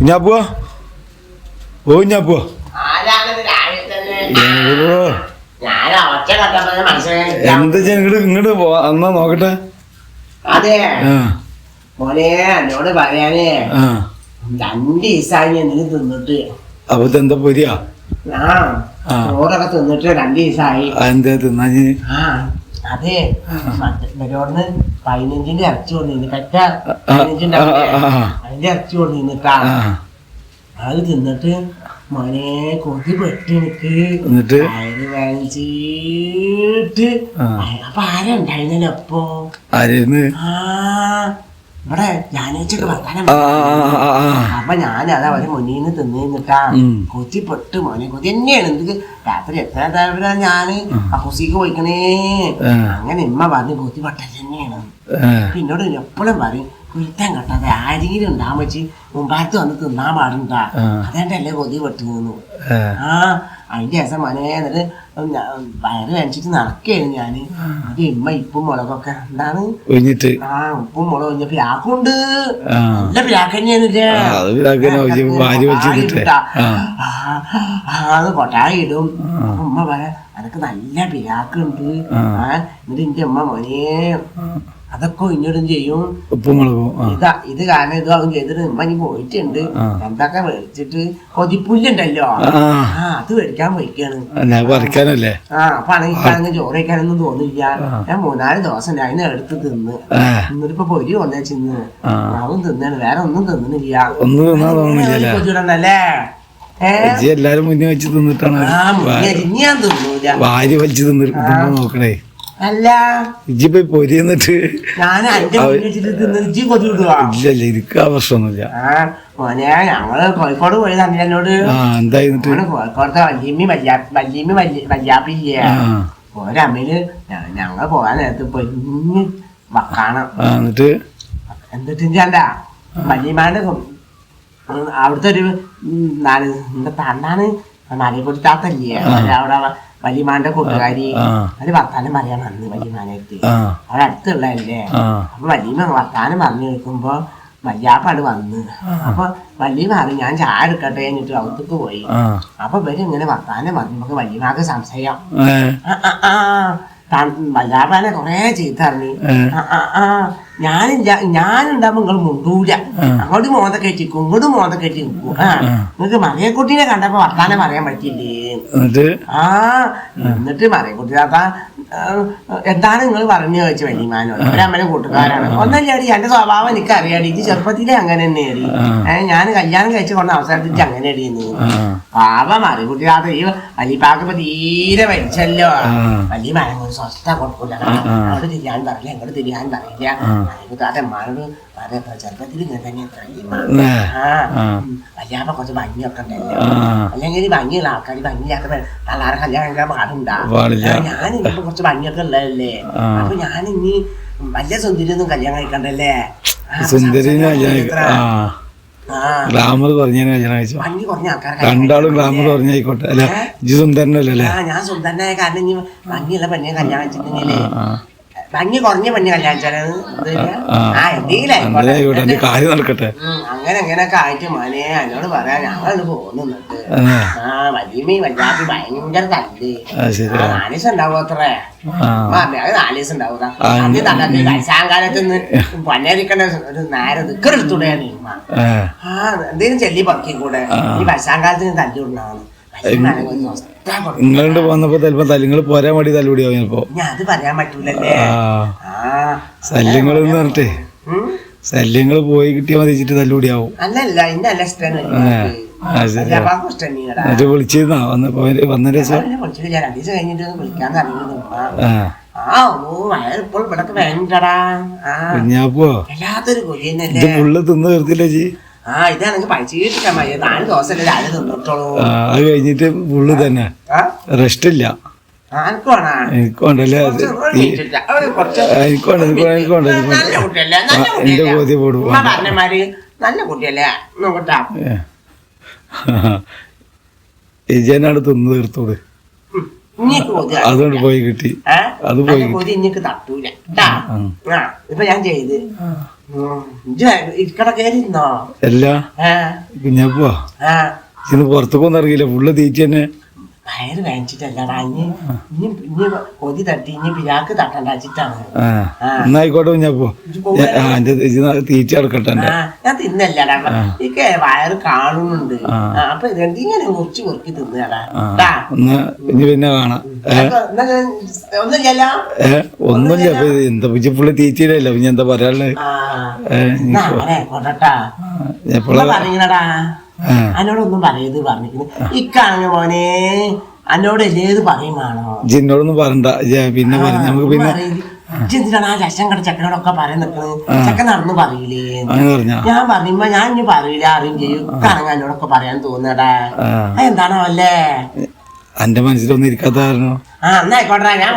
ഞാൻ പോവാ ഞാൻ പോവാ എന്താ ഇങ്ങോട്ട് പോവാ എന്നാ നോക്കട്ടെ. അതെ മോനെ എന്നോട് പറയാനേ 2 ദിവസമായി നീ തിന്നിട്ട്. അപ്പൊ എന്താ പൊരിയാ? ചോറൊക്കെ തിന്നിട്ട് 2 ദിവസമായി. എന്താ തിന്നാ? അതെ ഇവരോടന്ന് 15ന്റെ ഇറച്ചി കൊണ്ടിരുന്നു. കറ്റ 15 അതിന്റെ ഇറച്ചി കൊണ്ടിരുന്നിട്ടാ. അത് തിന്നിട്ട് മോനെ കൊതി പെട്ടി എനിക്ക്. എന്നിട്ട് വലിച്ചിട്ട് അപ്പൊ ആരാ ഉണ്ടായിരുന്നല്ലോ അപ്പൊ? ആരായിരുന്നു? ഇവിടെ ഞാനേച്ചൊക്കെ വർത്താനം. അപ്പൊ ഞാനത് അവര് മുന്നീന്ന് തിന്നിട്ടാ കൊത്തിപ്പെട്ട് മോനെ കൊതി തന്നെയാണ്. എന്ത് രാത്രി എത്ര തവണ ഞാന് അപ്പൂസിക്ക് പോയിക്കണേ. അങ്ങനെ ഇമ്മ പറഞ്ഞു കൊത്തിപ്പെട്ട തന്നെയാണ്. എന്നോട് എപ്പോഴും പറയും കുരുത്താൻ കെട്ടാതെ ആരെങ്കിലും ഉണ്ടാകാൻ വെച്ച് മുമ്പാലത്ത് വന്ന് തിന്നാൻ പാടുണ്ടാ. അതേണ്ടല്ലേ കൊതി പെട്ടുന്നു. അതിന്റെ ശേഷം മോനെ എന്നിട്ട് വയറ് കഴിച്ചിട്ട് നടക്കുകയായിരുന്നു ഞാന്. അത് ഇമ്മ ഇപ്പും മുളകൊക്കെ എന്താണ് ഉപ്പും മുളക് കഴിഞ്ഞ പിരാക്കുണ്ട്. നല്ല പിരാക്കന്നെയാന്നില്ലേ. അത് കൊട്ടായി ഇടും. ഉമ്മ പറയാ അതൊക്കെ നല്ല പിരാക്കുണ്ട്. എന്നിട്ട് എന്റെ അമ്മ മോനെ അതൊക്കെ ഇഞ്ഞോടും ചെയ്യും. ഇത് കാരണം ഇത് അവൻ ചെയ്തിട്ട് ഉമ്മ ഇനി പോയിട്ടുണ്ട്. എന്തൊക്കെ മേടിച്ചിട്ട് കൊതിപ്പുല്ലുണ്ടല്ലോ അത് മേടിക്കാൻ പോയിക്കാണ്. അപ്പൊ ആണെങ്കിൽ ചോറ് കഴിക്കാനൊന്നും തോന്നില്ല. ഞാൻ 3-4 ദിവസം അതിനെ എടുത്ത് തിന്ന്. എന്നിട്ടിപ്പൊ പൊരി കൊണ്ടേ ചിന്ന് അവൻ തിന്നാണ്. വേറെ ഒന്നും തിന്നുന്നില്ല. കൊതിടണ്ടല്ലേ. എല്ലാരും മുന്നേ വെച്ച് തിന്നിട്ടാണ്. ഞാൻ തിന്നൂല. വാരി വലിച്ച് നോക്കണേ. അല്ല ഇജ്ജിപ്പോ പൊരി എന്നിട്ട് ഇല്ല എനിക്ക് ആ പ്രശ്നമൊന്നുമില്ല. മോനെ ഞങ്ങള് കോഴിക്കോട് പോയത് എന്നോട്. എന്തായിട്ട് കോഴിക്കോടത്തെ വല്യാപ്പില്ലേ ഒരമ്മയില് ഞങ്ങള് പോകാൻ നേരത്ത് പൊരിഞ്ഞ് വക്കാണം. എന്നിട്ട് എന്താ വല്യമാന്റെ അവിടുത്തെ ഒരു തണ്ടാണ് മലയെക്കുട്ടി താത്തല്ലേ അവിടെ വല്യമാന്റെ കൂട്ടുകാരി. അവര് വർത്താനം പറയാൻ വന്ന് വല്യമാനായിട്ട്. അവിടെ അടുത്തുള്ളതല്ലേ. അപ്പൊ വല്യമ്മ വർത്താനം പറഞ്ഞു നിൽക്കുമ്പോ വല്യാപ്പാട് വന്ന്. അപ്പൊ വല്യമ്മ അറിയും ഞാൻ ചായ എടുക്കട്ടെ എന്നിട്ട് അകത്തേക്ക് പോയി. അപ്പൊ ഇവര് ഇങ്ങനെ വർത്താനം പറഞ്ഞപ്പോ വല്യമാക്ക് സംശയം. വല്യാപ്പാനെ കൊറേ ചീത്ത അറിഞ്ഞു. ഞാനുണ്ടാവുമ്പോ നിങ്ങൾ മുണ്ടൂല. അങ്ങോട്ട് മോന്ത കയറ്റിക്കും ഇങ്ങോട്ട് മോന്ത കയറ്റി നിൽക്കും. നിങ്ങക്ക് മറിയക്കുട്ടീനെ കണ്ടപ്പോ വർത്താനം പറയാൻ പറ്റില്ലേ? എന്നിട്ട് മറിയക്കുട്ടി താത്ത എന്താണ് നിങ്ങൾ പറഞ്ഞു ചോദിച്ചു വല്യമാനോട്. ഒരമ്മനെ കൂട്ടുകാരാണ്. ഒന്നല്ലേടി എന്റെ സ്വഭാവം എനിക്ക് അറിയാടി. ഇത് ചെറുപ്പത്തിലേ അങ്ങനെ തന്നെയാടി. ഞാൻ കല്യാണം കഴിച്ചു കൊണ്ട അവസരത്തിൽ അങ്ങനെ അടിയെന്ന്. പാപ മറിയക്കുട്ടി താത്ത ഈ വല്യപ്പാക്കിപ്പോ തീരെ വലിച്ചല്ലോ. വലിയ മരം ഒരു സ്വസ്ഥ കൊടുക്കൂല. അങ്ങോട്ട് തിരിയാൻ പറയില്ല ഇങ്ങോട്ട് തിരിയാൻ പറയില്ല. അമ്മമാരോട് ചെറുപ്പത്തിൽ ഇങ്ങനെ തന്നെ വല്യാപ്പ കുറച്ച് ഭംഗിയൊക്കെ ഉണ്ടല്ലോ. അല്ലെങ്കിൽ ഭംഗിയുള്ള ആൾക്കാർ ഭംഗിയാക്കുന്ന തള്ളാറെ കല്യാണം കഴിക്കാൻ പാടുണ്ടാ. ഞാനിപ്പോ കുറച്ച് ഭംഗിയൊക്കെ ഉള്ളതല്ലേ. അപ്പൊ ഞാനിനി വലിയ സുന്ദരിയൊന്നും കല്യാണം കഴിക്കണ്ടല്ലേ. ഗ്ലാമർ കുറഞ്ഞ ഭംഗി കുറഞ്ഞ ആൾക്കാരെ രണ്ടാളും ഗ്ലാമർ കുറഞ്ഞായിക്കോട്ടെ. അല്ല സുന്ദരനല്ലേ? ഞാൻ സുന്ദരനായ കാരണം ഇനി ഭംഗിയുള്ള പെണ്ണെ കല്യാണം വെച്ചിട്ടുണ്ടെങ്കിലേ ഭംഗി കുറഞ്ഞ പെണ്ണെ കല്യാണം കാര്യം നടക്കട്ടെ. അങ്ങനെ അങ്ങനെയൊക്കെ ആയിട്ട് മോനെ എന്നോട് പറയാ ഞങ്ങള് പോകുന്നുണ്ട്. വല്യമ്മയും വല്യാപ്പി ഭയങ്കര തല്ല്. 4 ദിവസം ഉണ്ടാവും അത്രേ. അത് 4 ദിവസം ഉണ്ടാവുക. ആദ്യം തള്ളക്ക് കൈസാങ്കാലത്ത് നിന്ന് പന്നരിക്കണ ഒരു നേരം നിക്കറെടുത്തൂടെ എന്തേലും ചെല്ലി പക്കി കൂടെ ഈ വയസ്സാങ്കാലത്തിന് തല്ലി വിടണാണ്. നിങ്ങളുടെ പോന്നപ്പോ ചിലപ്പോ തല്ലിങ്ങൾ പോരാൻ വേണ്ടി തല്ലുകൂടിയാവും ചിലപ്പോ. അത് പറയാൻ പറ്റൂലല്ലേ. ശല്യങ്ങൾ പറഞ്ഞിട്ടേ ശല്യങ്ങൾ പോയി കിട്ടിയാ മതിച്ചിട്ട് തല്ലുകൂടിയാവും. അല്ലല്ല ഇന്റെ നല്ല ഇഷ്ടമാണ്. വിളിച്ചിരുന്നാ വന്നപ്പോ വന്നതിന് ശേഷം കഴിഞ്ഞിട്ട് വിളിക്കാന്ന് അറിയുന്നു. വയറിപ്പോൾ ഇവിടൊക്കെ വേണ്ടടാ. എല്ലാത്തൊരു കൊതി ഇത് ഫുള്ള് തിന്ന് തീർത്തില്ലേ ജി? ഇതാണെങ്കിൽ പഴിച്ചിട്ട് 4 ദിവസം രാവിലെ തിന്നിട്ടോളൂ. അത് കഴിഞ്ഞിട്ട് ഫുള്ള് തന്നെ റെസ്റ്റ് ഇല്ല. എനിക്കുണ്ടല്ലേ എന്റെ ബോധ്യപ്പെടും. നല്ല കുട്ടിയല്ലേ നോക്കട്ടാ. ഇജനാണ് തിന്ന് തീർത്തോട്. അതുകൊണ്ട് പോയി കിട്ടി. അത് പോയി തട്ടൂല ഇപ്പൊ ഞാൻ ചെയ്ത് ഇരിക്കട കയറിയിരുന്നോ? എല്ലാ കുഞ്ഞപ്പോ ഇന്ന് പുറത്തേക്കൊന്നും ഇറങ്ങിയില്ല, ഫുള്ള് തീറ്റ തന്നെ. വയറ് വേണിച്ചിട്ടല്ലടാ, ഇനി കൊതി തട്ടി ഇനി പിരാക്ക് തട്ടണ്ടാച്ചിട്ടാണ്. എന്നായിക്കോട്ടെ കുഞ്ഞപ്പോ, എന്റെ തീറ്റ എടുക്കട്ടെ. ഞാൻ തിന്നല്ലടാ, എനിക്ക് വയറ് കാണുന്നുണ്ട്. അപ്പൊ ഇങ്ങനെ മുറിച്ച് മുറുക്കി തിന്നടാ. ഇനി പിന്നെ കാണാം. ഒന്നുമില്ലല്ലോ? ഒന്നുമില്ല. അപ്പൊ എന്താ പിച്ച ഫുള്ള് തീറ്റയിലല്ലോ, പിന്നെ എന്താ പറയാനുള്ളത്? കൊണ്ടട്ടാ പറഞ്ഞടാ, എന്നോടൊന്നും പറയത് പറഞ്ഞിരിക്കുന്നു. ഇക്കാണെങ്കിൽ മോനെ എന്നോട് ഏത് പറയുമാണോ? ജിന്നോടൊന്നും പറയണ്ട, പിന്നെ പറഞ്ഞു നമുക്ക്. പിന്നെ എന്തിനാണ് ആ ലക്ഷം കട ചെക്കനോടൊക്കെ പറയാൻ നിൽക്കുന്നത്? ചെക്കൻ നടന്ന് പറയില്ലേ? ഞാൻ പറയുമ്പോ ഞാൻ ഇനി പറയില്ല, അറിയും ചെയ്യും. ഇക്കാണെങ്കിൽ എന്നോടൊക്കെ പറയാൻ തോന്നടാ. എന്താണോ അല്ലേ എന്റെ മനസ്സിലൊന്നും ഇരിക്കാത്ത കാരണം. എന്നായിക്കോട്ടെ ഞാൻ